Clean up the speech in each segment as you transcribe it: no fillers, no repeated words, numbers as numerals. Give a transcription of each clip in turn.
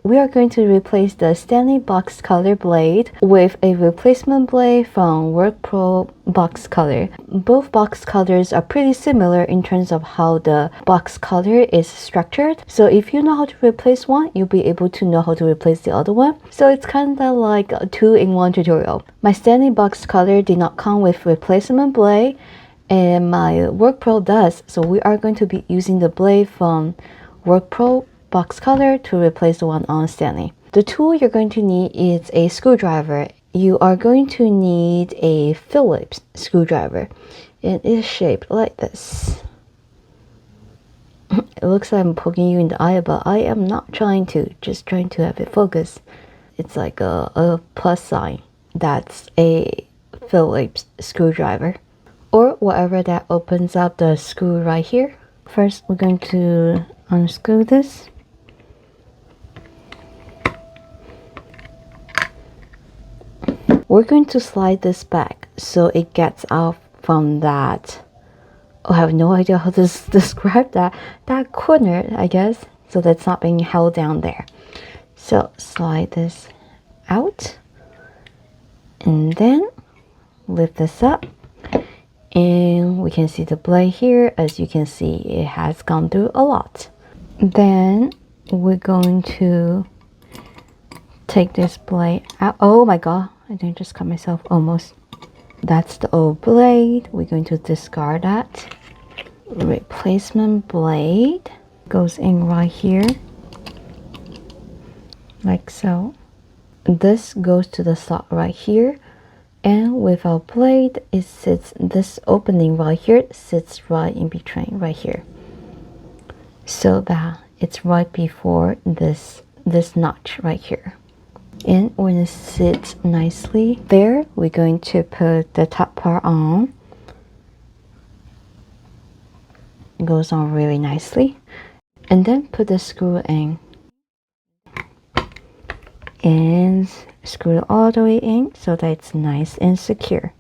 we are going to replace the Stanley box cutter blade with a replacement blade from WORKPRO box cutter. Both box cutters are pretty similar in terms of how the box cutter is structured. So if you know how to replace one, you'll be able to know how to replace the other one. So it's kind of like a 2-in-1 tutorial. My Stanley box cutter did not come with replacement blade, and my WORKPRO does. So we are going to be using the blade from WORKPRO box cutter to replace the one on Stanley. The tool you're going to need is a screwdriver. You are going to need a Phillips screwdriver. It is shaped like this. It looks like I'm poking you in the eye, but I am not trying to, just trying to have it focus. It's like a plus sign. That's a Phillips screwdriver, or whatever that opens up the screw right here. First, we're going to unscrew this. We're going to slide this back so it gets out from that. Oh, I have no idea how to describe that. That corner, I guess. So that's not being held down there. So slide this out. And then lift this up. And we can see the blade here. As you can see, it has gone through a lot. Then we're going to take this blade out. Oh my god, I didn't just cut myself almost. That's the old blade. We're going to discard that. Replacement blade goes in right here, like so. This goes to the slot right here, and with our blade, it sits, this opening right here sits right in between right here, so that it's right before this notch right here. And when it sits nicely there, we're going to put the top part on. It goes on really nicely. And then put the screw in. And screw it all the way in so that it's nice and secure.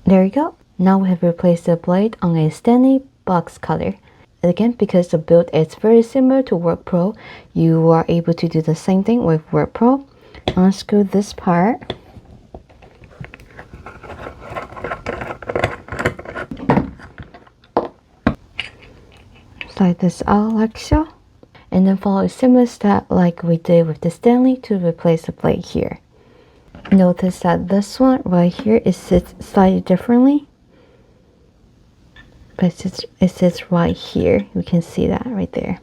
There you go. Now we have replaced the blade on a Stanley box cutter. Again, because the build is very similar to WORKPRO, you are able to do the same thing with WORKPRO. Unscrew this part. Slide this out like so. And then follow a similar step like we did with the Stanley to replace the blade here. Notice that this one right here, it sits slightly differently. But it sits right here. You can see that right there.